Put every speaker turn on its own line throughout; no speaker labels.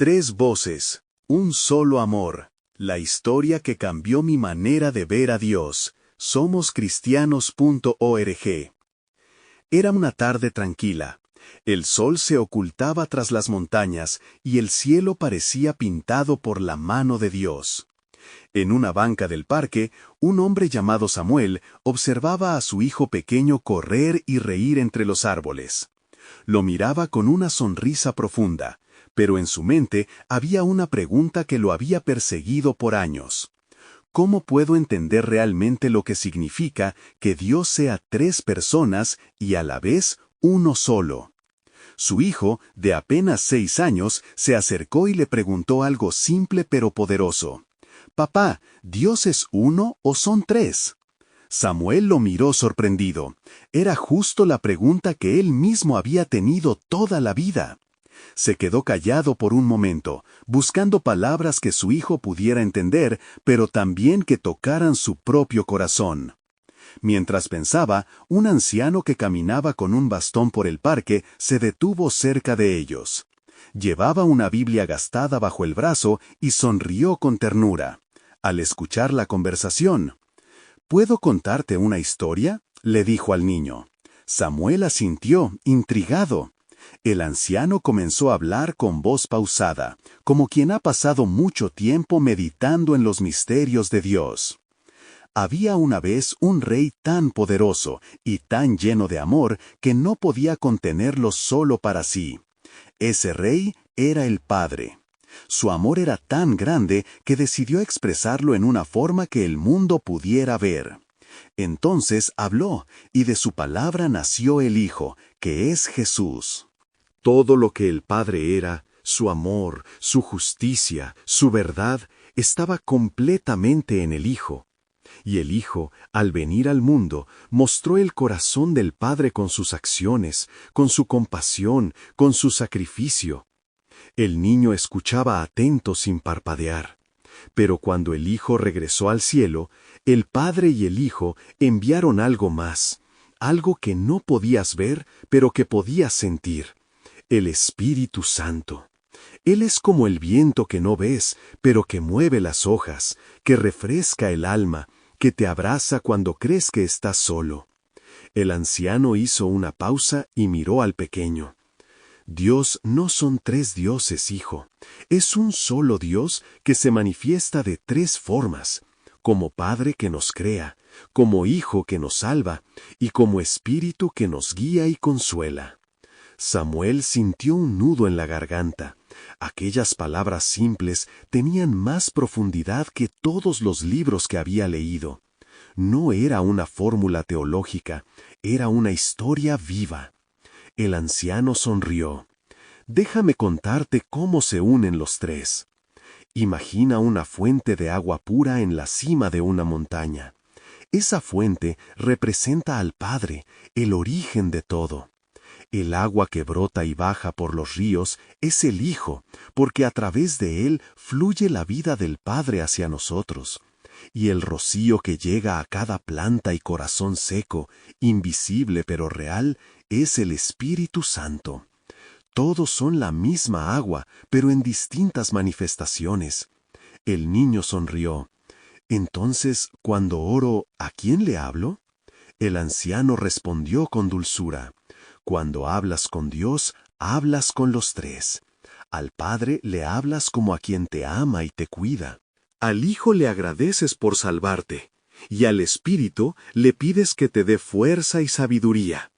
Tres voces, un solo amor. La historia que cambió mi manera de ver a Dios. Somoscristianos.org. Era una tarde tranquila. El sol se ocultaba tras las montañas y el cielo parecía pintado por la mano de Dios. En una banca del parque, un hombre llamado Samuel observaba a su hijo pequeño correr y reír entre los árboles. Lo miraba con una sonrisa profunda, pero en su mente había una pregunta que lo había perseguido por años. ¿Cómo puedo entender realmente lo que significa que Dios sea tres personas y a la vez uno solo? Su hijo, de apenas 6 años, se acercó y le preguntó algo simple pero poderoso. «Papá, ¿Dios es uno o son tres?» Samuel lo miró sorprendido. Era justo la pregunta que él mismo había tenido toda la vida. Se quedó callado por un momento, buscando palabras que su hijo pudiera entender, pero también que tocaran su propio corazón. Mientras pensaba, un anciano que caminaba con un bastón por el parque se detuvo cerca de ellos. Llevaba una Biblia gastada bajo el brazo y sonrió con ternura. Al escuchar la conversación, «¿Puedo contarte una historia?», le dijo al niño. Samuel asintió, intrigado. El anciano comenzó a hablar con voz pausada, como quien ha pasado mucho tiempo meditando en los misterios de Dios. Había una vez un rey tan poderoso y tan lleno de amor que no podía contenerlo solo para sí. Ese rey era el Padre. Su amor era tan grande que decidió expresarlo en una forma que el mundo pudiera ver. Entonces habló, y de su palabra nació el Hijo, que es Jesús. Todo lo que el Padre era, su amor, su justicia, su verdad, estaba completamente en el Hijo. Y el Hijo, al venir al mundo, mostró el corazón del Padre con sus acciones, con su compasión, con su sacrificio. El niño escuchaba atento sin parpadear. Pero cuando el Hijo regresó al cielo, el Padre y el Hijo enviaron algo más, algo que no podías ver, pero que podías sentir: el Espíritu Santo. Él es como el viento que no ves, pero que mueve las hojas, que refresca el alma, que te abraza cuando crees que estás solo. El anciano hizo una pausa y miró al pequeño. Dios no son tres dioses, hijo. Es un solo Dios que se manifiesta de tres formas: como Padre que nos crea, como Hijo que nos salva, y como Espíritu que nos guía y consuela. Samuel sintió un nudo en la garganta. Aquellas palabras simples tenían más profundidad que todos los libros que había leído. No era una fórmula teológica, era una historia viva. El anciano sonrió. «Déjame contarte cómo se unen los tres. Imagina una fuente de agua pura en la cima de una montaña. Esa fuente representa al Padre, el origen de todo. El agua que brota y baja por los ríos es el Hijo, porque a través de él fluye la vida del Padre hacia nosotros. Y el rocío que llega a cada planta y corazón seco, invisible pero real, es el Espíritu Santo. Todos son la misma agua, pero en distintas manifestaciones». El niño sonrió. «Entonces, cuando oro, ¿a quién le hablo?». El anciano respondió con dulzura. «Cuando hablas con Dios, hablas con los tres. Al Padre le hablas como a quien te ama y te cuida. Al Hijo le agradeces por salvarte, y al Espíritu le pides que te dé fuerza y sabiduría.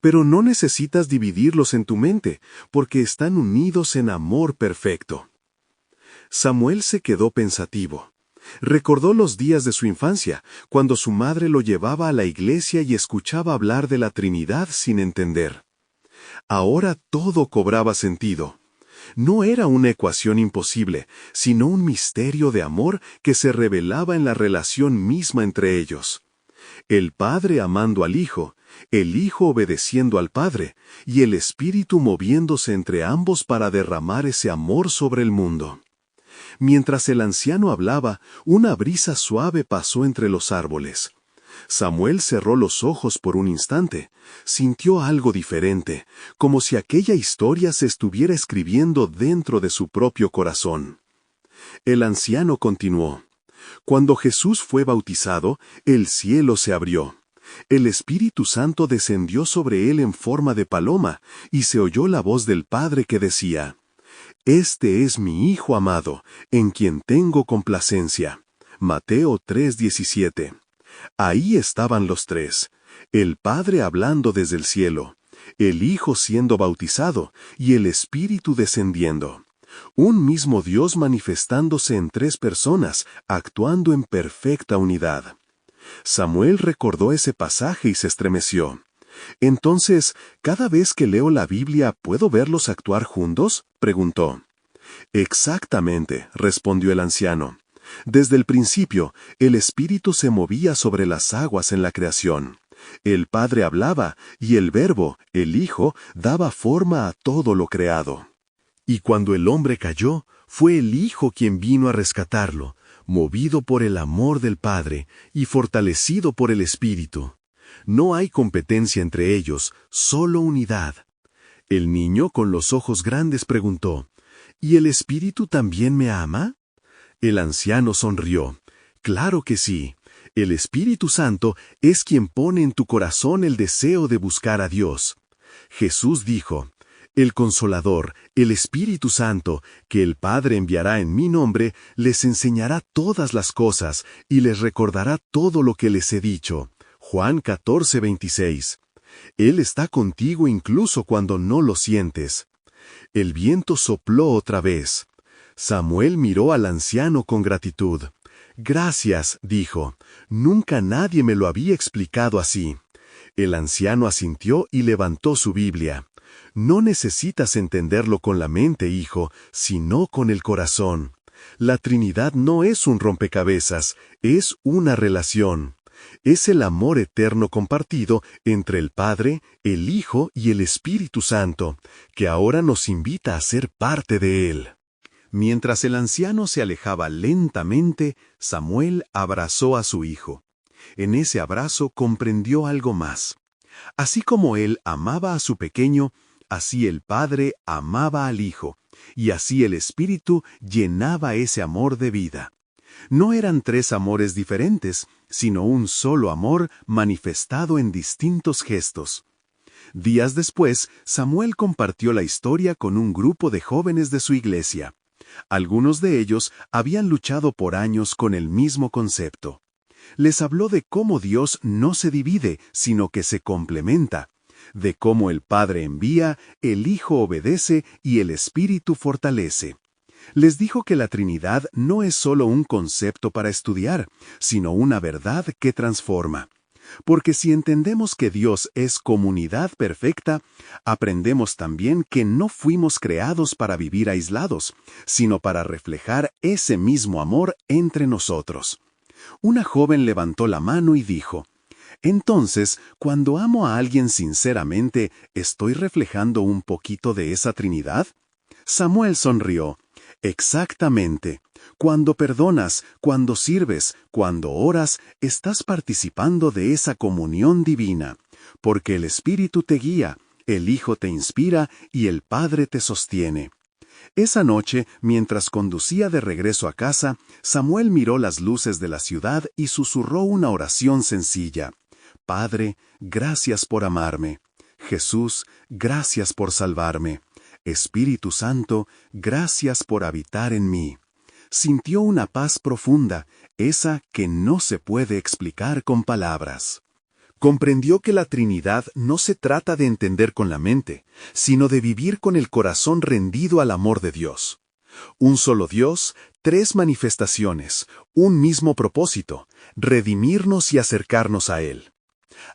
Pero no necesitas dividirlos en tu mente, porque están unidos en amor perfecto». Samuel se quedó pensativo. Recordó los días de su infancia, cuando su madre lo llevaba a la iglesia y escuchaba hablar de la Trinidad sin entender. Ahora todo cobraba sentido. No era una ecuación imposible, sino un misterio de amor que se revelaba en la relación misma entre ellos. El Padre amando al Hijo, el Hijo obedeciendo al Padre, y el Espíritu moviéndose entre ambos para derramar ese amor sobre el mundo. Mientras el anciano hablaba, una brisa suave pasó entre los árboles. Samuel cerró los ojos por un instante. Sintió algo diferente, como si aquella historia se estuviera escribiendo dentro de su propio corazón. El anciano continuó. Cuando Jesús fue bautizado, el cielo se abrió. El Espíritu Santo descendió sobre él en forma de paloma, y se oyó la voz del Padre que decía: «Este es mi Hijo amado, en quien tengo complacencia». Mateo 3:17. Ahí estaban los tres, el Padre hablando desde el cielo, el Hijo siendo bautizado y el Espíritu descendiendo. Un mismo Dios manifestándose en tres personas, actuando en perfecta unidad. Samuel recordó ese pasaje y se estremeció. «Entonces, ¿cada vez que leo la Biblia puedo verlos actuar juntos?», preguntó. «Exactamente», respondió el anciano. «Desde el principio, el Espíritu se movía sobre las aguas en la creación. El Padre hablaba, y el Verbo, el Hijo, daba forma a todo lo creado. Y cuando el hombre cayó, fue el Hijo quien vino a rescatarlo, movido por el amor del Padre y fortalecido por el Espíritu. No hay competencia entre ellos, solo unidad». El niño con los ojos grandes preguntó: «¿Y el Espíritu también me ama?». El anciano sonrió. «Claro que sí. El Espíritu Santo es quien pone en tu corazón el deseo de buscar a Dios. Jesús dijo: «El Consolador, el Espíritu Santo, que el Padre enviará en mi nombre, les enseñará todas las cosas y les recordará todo lo que les he dicho». Juan 14:26. Él está contigo incluso cuando no lo sientes. El viento sopló otra vez. Samuel miró al anciano con gratitud. «Gracias», dijo. «Nunca nadie me lo había explicado así». El anciano asintió y levantó su Biblia. «No necesitas entenderlo con la mente, hijo, sino con el corazón. La Trinidad no es un rompecabezas, es una relación. Es el amor eterno compartido entre el Padre, el Hijo y el Espíritu Santo, que ahora nos invita a ser parte de él». Mientras el anciano se alejaba lentamente, Samuel abrazó a su hijo. En ese abrazo comprendió algo más. Así como él amaba a su pequeño, así el Padre amaba al Hijo, y así el Espíritu llenaba ese amor de vida. No eran tres amores diferentes, sino un solo amor manifestado en distintos gestos. Días después, Samuel compartió la historia con un grupo de jóvenes de su iglesia. Algunos de ellos habían luchado por años con el mismo concepto. Les habló de cómo Dios no se divide, sino que se complementa, de cómo el Padre envía, el Hijo obedece y el Espíritu fortalece. Les dijo que la Trinidad no es solo un concepto para estudiar, sino una verdad que transforma. Porque si entendemos que Dios es comunidad perfecta, aprendemos también que no fuimos creados para vivir aislados, sino para reflejar ese mismo amor entre nosotros. Una joven levantó la mano y dijo: «Entonces, cuando amo a alguien sinceramente, ¿estoy reflejando un poquito de esa Trinidad?». Samuel sonrió. «Exactamente. Cuando perdonas, cuando sirves, cuando oras, estás participando de esa comunión divina, porque el Espíritu te guía, el Hijo te inspira y el Padre te sostiene». Esa noche, mientras conducía de regreso a casa, Samuel miró las luces de la ciudad y susurró una oración sencilla: «Padre, gracias por amarme. Jesús, gracias por salvarme. Espíritu Santo, gracias por habitar en mí». Sintió una paz profunda, esa que no se puede explicar con palabras. Comprendió que la Trinidad no se trata de entender con la mente, sino de vivir con el corazón rendido al amor de Dios. Un solo Dios, tres manifestaciones, un mismo propósito: redimirnos y acercarnos a Él.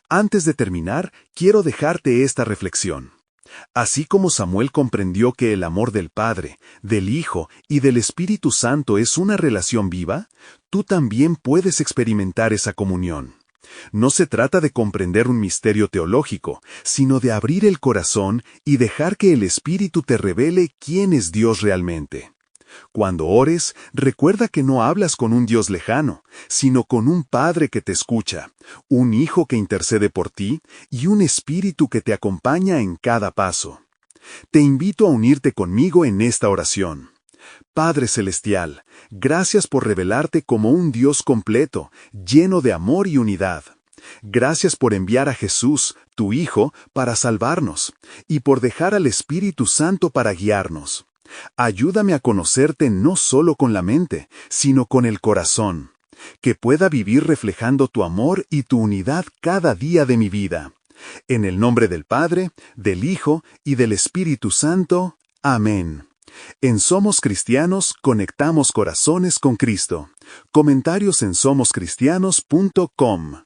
Antes de terminar, quiero dejarte esta reflexión. Así como Samuel comprendió que el amor del Padre, del Hijo y del Espíritu Santo es una relación viva, tú también puedes experimentar esa comunión. No se trata de comprender un misterio teológico, sino de abrir el corazón y dejar que el Espíritu te revele quién es Dios realmente. Cuando ores, recuerda que no hablas con un Dios lejano, sino con un Padre que te escucha, un Hijo que intercede por ti y un Espíritu que te acompaña en cada paso. Te invito a unirte conmigo en esta oración. Padre Celestial, gracias por revelarte como un Dios completo, lleno de amor y unidad. Gracias por enviar a Jesús, tu Hijo, para salvarnos, y por dejar al Espíritu Santo para guiarnos. Ayúdame a conocerte no solo con la mente, sino con el corazón, que pueda vivir reflejando tu amor y tu unidad cada día de mi vida. En el nombre del Padre, del Hijo y del Espíritu Santo. Amén. En Somos Cristianos conectamos corazones con Cristo. Comentarios en somoscristianos.com.